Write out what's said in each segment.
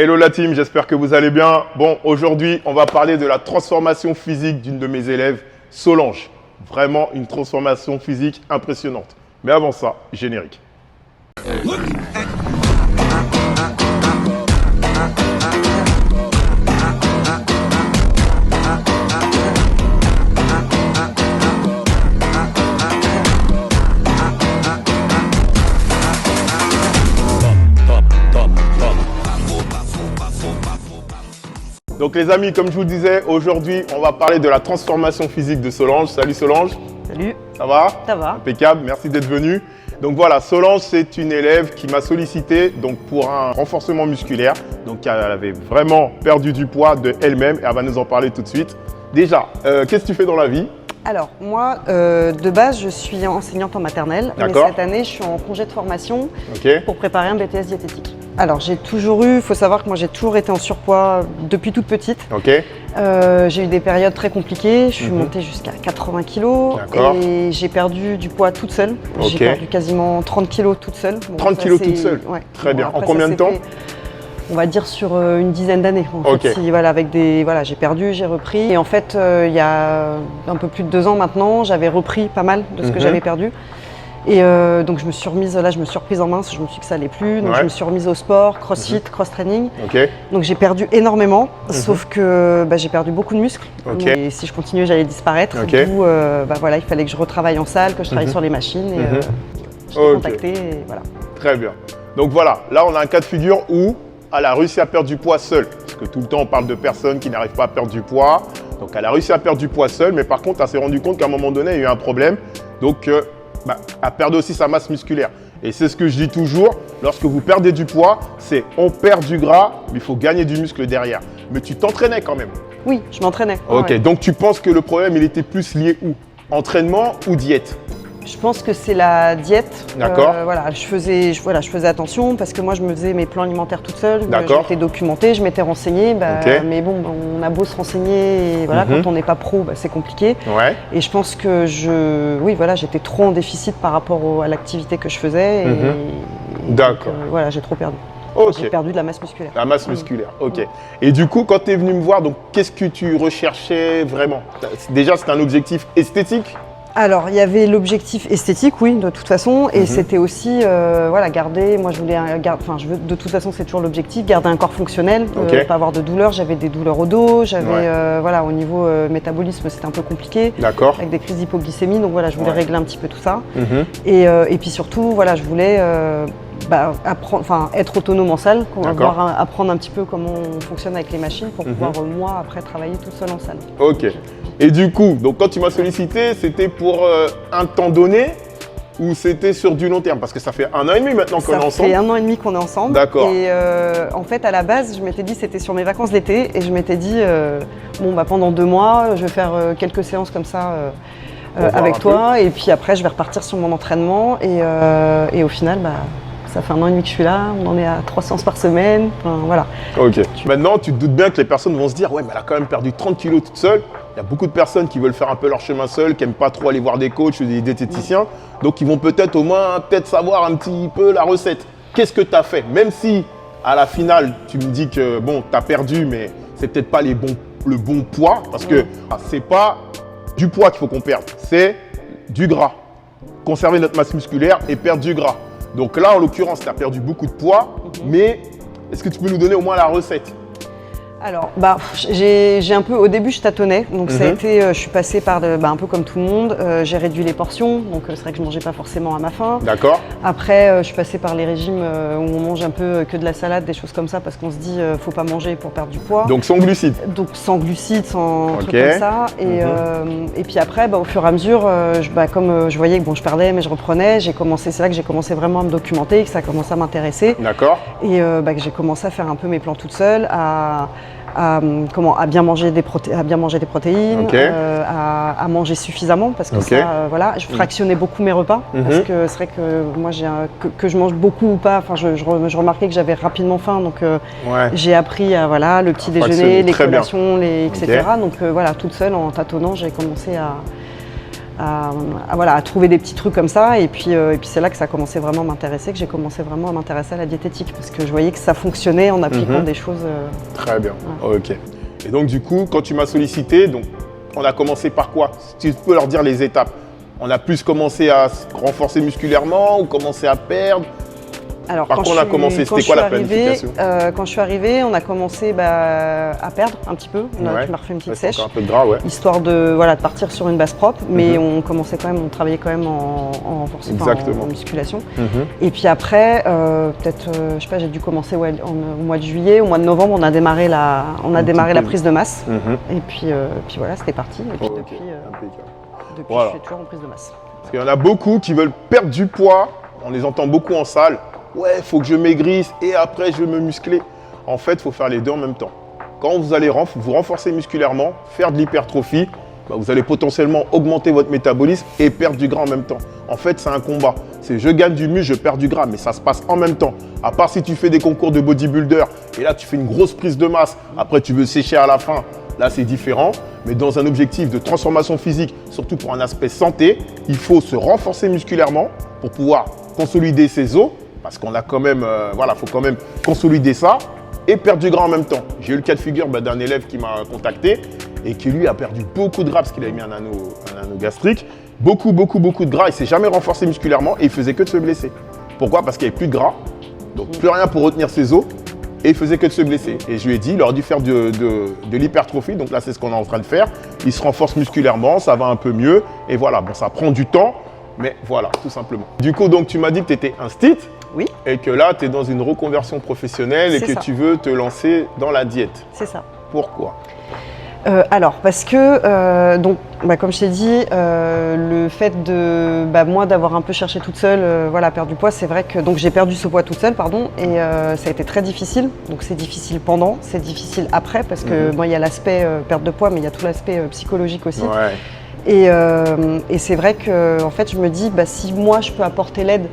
Hello la team, j'espère que vous allez bien. Bon, aujourd'hui, on va parler de la transformation physique d'une de mes élèves, Solange. Vraiment une transformation physique impressionnante. Mais avant ça, générique. Donc les amis, comme je vous le disais, aujourd'hui, on va parler de la transformation physique de Solange. Salut Solange. Salut. Ça va? Ça va. Impeccable, merci d'être venu. Donc voilà, Solange, c'est une élève qui m'a sollicité donc, pour un renforcement musculaire. Donc elle avait vraiment perdu du poids de elle-même et elle va nous en parler tout de suite. Déjà, qu'est-ce que tu fais dans la vie? Alors, moi, de base, je suis enseignante en maternelle. Mais cette année, je suis en congé de formation pour préparer un BTS diététique. Alors, j'ai toujours eu, il faut savoir que moi, j'ai toujours été en surpoids depuis toute petite. J'ai eu des périodes très compliquées. Je suis montée jusqu'à 80 kg et j'ai perdu du poids toute seule. J'ai perdu quasiment 30 kg toute seule. Bon, 30 kg toute seule? Ouais. Très bien. En combien de temps? On va dire sur une dizaine d'années. J'ai perdu, j'ai repris. Et en fait, il y a un peu plus de 2 ans maintenant, j'avais repris pas mal de ce que j'avais perdu. Et donc je me suis remise, là je me suis reprise en main, je me suis dit que ça allait plus. Donc je me suis remise au sport, crossfit, cross-training. Donc j'ai perdu énormément, sauf que j'ai perdu beaucoup de muscles. Et si je continuais, j'allais disparaître. Du coup, il fallait que je retravaille en salle, que je travaille sur les machines. Et je t'ai contacté et voilà. Très bien. Donc voilà, là on a un cas de figure où elle a réussi à perdre du poids seule. Parce que tout le temps, on parle de personnes qui n'arrivent pas à perdre du poids. Donc, elle a réussi à perdre du poids seule. Mais par contre, elle s'est rendue compte qu'à un moment donné, il y a eu un problème. Donc, elle perdait aussi sa masse musculaire. Et c'est ce que je dis toujours. Lorsque vous perdez du poids, c'est on perd du gras, mais il faut gagner du muscle derrière. Mais tu t'entraînais quand même. Oui, je m'entraînais. Ok, donc tu penses que le problème, il était plus lié où? Entraînement ou diète? Je pense que c'est la diète. D'accord. Je faisais attention parce que moi, je me faisais mes plans alimentaires toute seule. J'étais documentée, je m'étais renseignée. Mais bon, on a beau se renseigner, et quand on n'est pas pro, c'est compliqué. Et je pense que j'étais trop en déficit par rapport à l'activité que je faisais. D'accord. J'ai trop perdu. J'ai perdu de la masse musculaire. La masse musculaire, ok. Et du coup, quand tu es venu me voir, donc qu'est-ce que tu recherchais vraiment? Déjà, c'était un objectif esthétique? Alors, il y avait l'objectif esthétique, oui, de toute façon, et c'était aussi, garder, moi je veux, de toute façon c'est toujours l'objectif, garder un corps fonctionnel, pas avoir de douleurs. J'avais des douleurs au dos, j'avais, au niveau métabolisme c'était un peu compliqué, avec des crises d'hypoglycémie, donc je voulais régler un petit peu tout ça. Et puis surtout, je voulais être autonome en salle, apprendre un petit peu comment on fonctionne avec les machines pour pouvoir, moi, après, travailler tout seul en salle. Ok. Et du coup, donc quand tu m'as sollicité, c'était pour un temps donné ou c'était sur du long terme? Parce que ça fait 1 an et demi maintenant qu'on est ensemble. Ça fait 1 an et demi qu'on est ensemble. D'accord. Et en fait, à la base, je m'étais dit, c'était sur mes vacances d'été, et je m'étais dit, pendant 2 mois, je vais faire quelques séances comme ça avec toi, et puis après, je vais repartir sur mon entraînement, et au final, ça fait 1 an et demi que je suis là, on en est à 3 séances par semaine, voilà. Ok. Maintenant, tu te doutes bien que les personnes vont se dire, ouais, mais elle a quand même perdu 30 kilos toute seule. Il y a beaucoup de personnes qui veulent faire un peu leur chemin seul, qui n'aiment pas trop aller voir des coachs ou des diététiciens. Donc, ils vont peut-être au moins savoir un petit peu la recette. Qu'est-ce que tu as fait? Même si, à la finale, tu me dis que, bon, tu as perdu, mais c'est peut-être pas le bon poids. Parce que c'est pas du poids qu'il faut qu'on perde, c'est du gras. Conserver notre masse musculaire et perdre du gras. Donc là, en l'occurrence, tu as perdu beaucoup de poids, mais est-ce que tu peux nous donner au moins la recette? Alors, j'ai un peu, au début, je tâtonnais, donc ça a été, je suis passée par, un peu comme tout le monde, j'ai réduit les portions, donc c'est vrai que je mangeais pas forcément à ma faim. D'accord. Après, je suis passée par les régimes où on mange un peu que de la salade, des choses comme ça, parce qu'on se dit, faut pas manger pour perdre du poids. Donc sans glucides. Donc sans glucides, sans trucs comme ça. Et puis après, au fur et à mesure, comme je voyais que je perdais, mais je reprenais, c'est là que j'ai commencé vraiment à me documenter, que ça a commencé à m'intéresser. D'accord. Et que j'ai commencé à faire un peu mes plans toute seule, à bien manger des protéines, à manger suffisamment, parce que je fractionnais beaucoup mes repas, parce que c'est vrai que moi que je mange beaucoup ou pas, je remarquais que j'avais rapidement faim, donc j'ai appris à le petit déjeuner, les collations, etc. Donc toute seule en tâtonnant, j'ai commencé à trouver des petits trucs comme ça. Et puis c'est là que ça a commencé vraiment à m'intéresser, que j'ai commencé vraiment à m'intéresser à la diététique, parce que je voyais que ça fonctionnait en appliquant des choses. Très bien, ok. Et donc du coup, quand tu m'as sollicité, donc, on a commencé par quoi? Tu peux leur dire les étapes. On a plus commencé à se renforcer musculairement ou commencé à perdre? Alors, par quoi on a commencé? C'était quoi la planification? Quand je suis arrivée, on a commencé à perdre un petit peu. Tu m'as refait une petite sèche. Un peu de gras, histoire de partir sur une base propre. Mais on travaillait quand même en renforcement, en musculation. Et puis après, je sais pas, j'ai dû commencer au mois de juillet. Au mois de novembre, on a démarré la prise de masse. Et puis voilà, c'était parti. Et puis depuis, je suis toujours en prise de masse. Parce qu'il y en a beaucoup qui veulent perdre du poids. On les entend beaucoup en salle. Ouais, il faut que je maigrisse et après je vais me muscler. En fait, il faut faire les deux en même temps. Quand vous allez vous renforcer musculairement, faire de l'hypertrophie, vous allez potentiellement augmenter votre métabolisme et perdre du gras en même temps. En fait, c'est un combat. C'est je gagne du muscle, je perds du gras, mais ça se passe en même temps. À part si tu fais des concours de bodybuilder et là tu fais une grosse prise de masse, après tu veux sécher à la fin, là c'est différent. Mais dans un objectif de transformation physique, surtout pour un aspect santé, il faut se renforcer musculairement pour pouvoir consolider ses os. Parce qu'on a quand même, faut quand même consolider ça et perdre du gras en même temps. J'ai eu le cas de figure d'un élève qui m'a contacté et qui lui a perdu beaucoup de gras parce qu'il avait mis un anneau gastrique. Beaucoup de gras. Il ne s'est jamais renforcé musculairement et il faisait que de se blesser. Pourquoi? Parce qu'il n'y avait plus de gras, donc plus rien pour retenir ses os et il faisait que de se blesser. Et je lui ai dit, il aurait dû faire de l'hypertrophie. Donc là, c'est ce qu'on est en train de faire. Il se renforce musculairement, ça va un peu mieux. Et voilà, bon, ça prend du temps, mais voilà, tout simplement. Du coup, donc tu m'as dit que tu étais instit. Oui. Et que là, tu es dans une reconversion professionnelle et que tu veux te lancer dans la diète. C'est ça. Pourquoi? Alors, parce que, comme je t'ai dit, le fait de moi d'avoir un peu cherché toute seule, perdre du poids, c'est vrai que j'ai perdu ce poids toute seule, et ça a été très difficile. Donc c'est difficile pendant, c'est difficile après, parce que il y a l'aspect perte de poids, mais il y a tout l'aspect psychologique aussi. Ouais. Et c'est vrai que, en fait, je me dis, si moi je peux apporter l'aide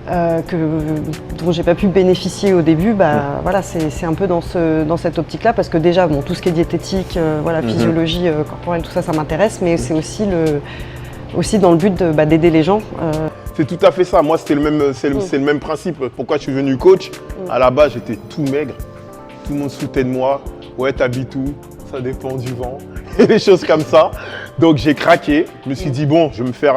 dont j'ai pas pu bénéficier au début, c'est un peu dans cette optique-là, parce que déjà, tout ce qui est diététique, physiologie corporelle, tout ça, ça m'intéresse, mais c'est aussi dans le but d'aider les gens. C'est tout à fait ça. Moi, c'est le même principe. Pourquoi je suis devenu coach? À la base, j'étais tout maigre. Tout le monde se foutait de moi. Ouais, t'habites où? Ça dépend du vent. Et des choses comme ça. Donc, j'ai craqué. Je me suis dit, bon, je vais me faire...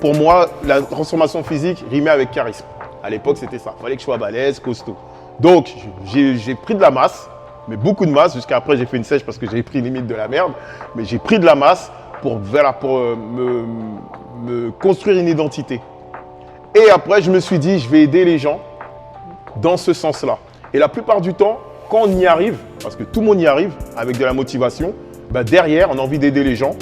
Pour moi, la transformation physique rimait avec charisme. À l'époque, c'était ça. Il fallait que je sois balèze, costaud. Donc, j'ai pris de la masse, mais beaucoup de masse. Jusqu'à après, j'ai fait une sèche parce que j'ai pris limite de la merde. Mais j'ai pris de la masse pour me construire une identité. Et après, je me suis dit, je vais aider les gens dans ce sens-là. Et la plupart du temps, quand on y arrive, parce que tout le monde y arrive avec de la motivation, derrière, on a envie d'aider les gens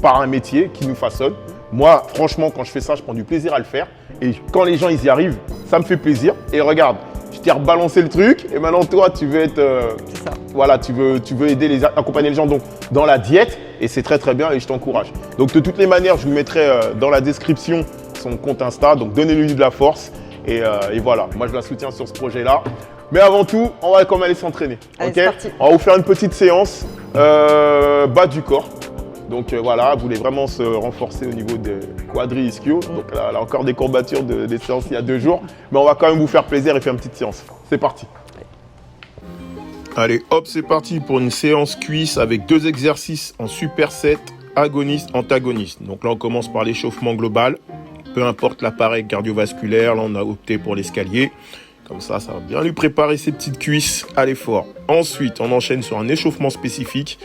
par un métier qui nous façonne. Moi, franchement, quand je fais ça, je prends du plaisir à le faire. Et quand les gens ils y arrivent, ça me fait plaisir. Et regarde, je t'ai rebalancé le truc. Et maintenant, toi, tu veux être... c'est ça. Voilà, tu veux aider accompagner les gens dans la diète. Et c'est très, très bien et je t'encourage. Donc, de toutes les manières, je vous mettrai dans la description son compte Insta. Donc, donnez-lui de la force. Et voilà, moi, je la soutiens sur ce projet-là. Mais avant tout, on va quand même aller s'entraîner. Allez, c'est parti. On va vous faire une petite séance bas du corps. Donc vous voulez vraiment se renforcer au niveau des quadri-ischio. Donc là, encore des courbatures des séances il y a 2 jours. Mais on va quand même vous faire plaisir et faire une petite séance. C'est parti. Allez, hop, c'est parti pour une séance cuisse avec 2 exercices en superset, agoniste, antagoniste. Donc là, on commence par l'échauffement global. Peu importe l'appareil cardiovasculaire, là, on a opté pour l'escalier. Comme ça, ça va bien lui préparer ses petites cuisses à l'effort. Ensuite, on enchaîne sur un échauffement spécifique.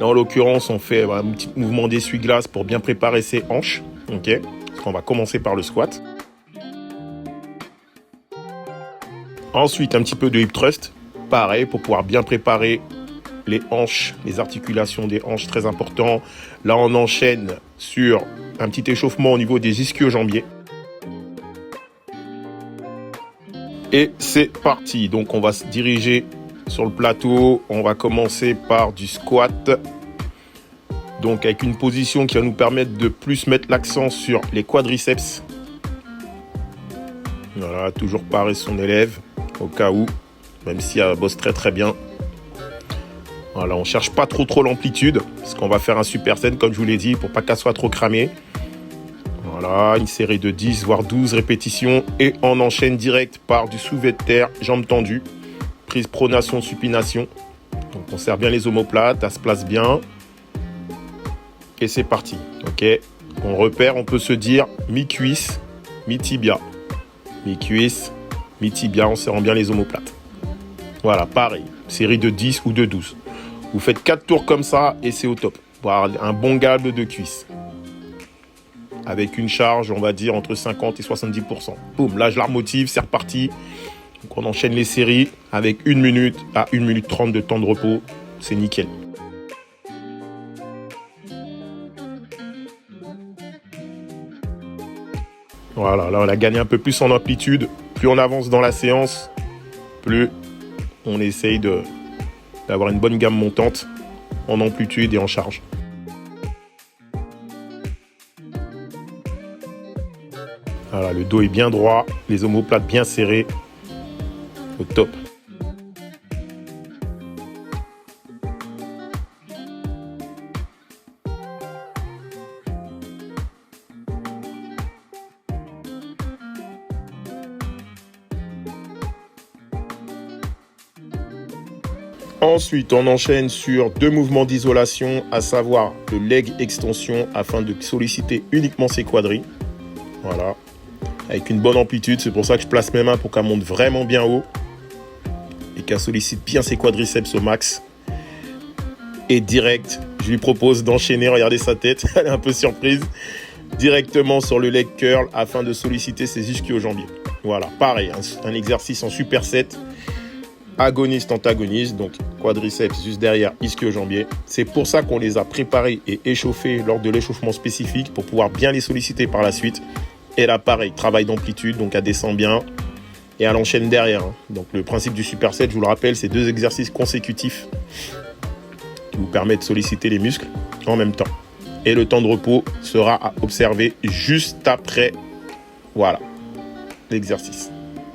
Là, en l'occurrence, on fait un petit mouvement d'essuie-glace pour bien préparer ses hanches. Ok. Donc, on va commencer par le squat. Ensuite, un petit peu de hip thrust. Pareil, pour pouvoir bien préparer les hanches, les articulations des hanches, très important. Là, on enchaîne sur un petit échauffement au niveau des ischio-jambiers. Et c'est parti. Donc, on va se diriger sur le plateau. On va commencer par du squat. Donc, avec une position qui va nous permettre de plus mettre l'accent sur les quadriceps. Voilà, toujours pareil son élève, au cas où, même si elle bosse très très bien. Voilà, on cherche pas trop l'amplitude, parce qu'on va faire un superset, comme je vous l'ai dit, pour pas qu'elle soit trop cramée. Voilà, une série de 10 voire 12 répétitions et on enchaîne direct par du soulevé de terre, jambes tendues, prise pronation, supination. Donc on serre bien les omoplates, elle se place bien. Et c'est parti, ok. On repère, on peut se dire mi-cuisse, mi-tibia. Mi-cuisse, mi-tibia, en serrant bien les omoplates. Voilà, pareil, série de 10 ou de 12. Vous faites 4 tours comme ça et c'est au top. Pour avoir un bon galbe de cuisse. Avec une charge, on va dire, entre 50 et 70%. Boum, là je la remotive, c'est reparti. Donc on enchaîne les séries avec 1 minute à 1 minute 30 de temps de repos. C'est nickel. Voilà, là on a gagné un peu plus en amplitude. Plus on avance dans la séance, plus on essaye d'avoir une bonne gamme montante en amplitude et en charge. Voilà, le dos est bien droit, les omoplates bien serrées. Au top. Ensuite, on enchaîne sur 2 mouvements d'isolation, à savoir le leg extension afin de solliciter uniquement ses quadris. Voilà. Avec une bonne amplitude, c'est pour ça que je place mes mains pour qu'elle monte vraiment bien haut et qu'elle sollicite bien ses quadriceps au max. Et direct, je lui propose d'enchaîner, regardez sa tête, elle est un peu surprise, directement sur le leg curl afin de solliciter ses ischio-jambiers. Voilà, pareil, un exercice en superset, agoniste-antagoniste, donc quadriceps juste derrière, ischio-jambiers. C'est pour ça qu'on les a préparés et échauffés lors de l'échauffement spécifique pour pouvoir bien les solliciter par la suite. Et là, pareil, travail d'amplitude, donc elle descend bien et elle enchaîne derrière. Donc le principe du superset, je vous le rappelle, c'est 2 exercices consécutifs qui vous permettent de solliciter les muscles en même temps. Et le temps de repos sera à observer juste après, voilà, l'exercice.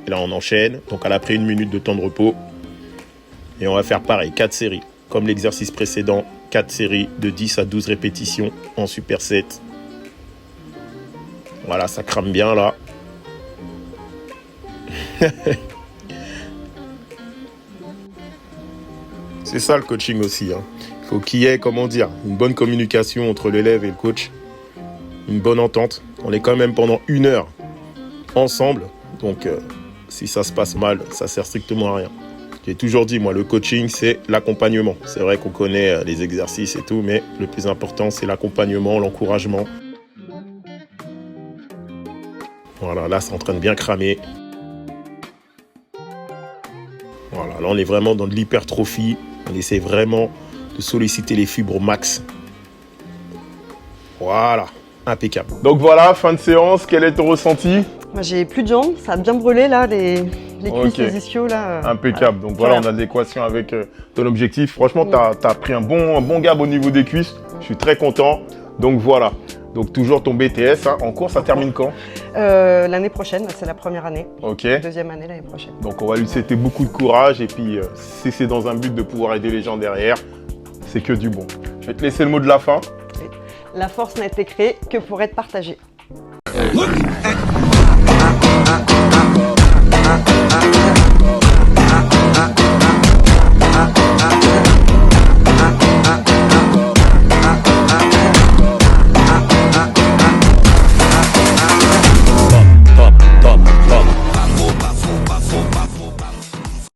Et là, on enchaîne, donc elle a pris 1 minute de temps de repos. Et on va faire pareil, 4 séries. Comme l'exercice précédent, 4 séries de 10 à 12 répétitions en superset. Voilà, ça crame bien là. C'est ça le coaching aussi. Il faut qu'il y ait, comment dire, une bonne communication entre l'élève et le coach. Une bonne entente. On est quand même pendant 1 heure ensemble. Donc, si ça se passe mal, ça sert strictement à rien. J'ai toujours dit, moi, le coaching, c'est l'accompagnement. C'est vrai qu'on connaît les exercices et tout, mais le plus important, c'est l'accompagnement, l'encouragement. Voilà, là, c'est en train de bien cramer. Voilà, là, on est vraiment dans de l'hypertrophie. On essaie vraiment de solliciter les fibres au max. Voilà, impeccable. Donc voilà, fin de séance. Quel est ton ressenti? Moi, j'ai plus de jambes, ça a bien brûlé là, les cuisses, les ischios là. Impeccable. Donc voilà, on a de l'équation avec ton objectif. Franchement, tu as pris un bon gap au niveau des cuisses. Je suis très content. Donc voilà. Donc toujours ton BTS en cours, ça termine quand? L'année prochaine, c'est la première année. Ok. Deuxième année l'année prochaine. Donc on va lui souhaiter beaucoup de courage et puis si c'est dans un but de pouvoir aider les gens derrière, c'est que du bon. Je vais te laisser le mot de la fin. La force n'a été créée que pour être partagée.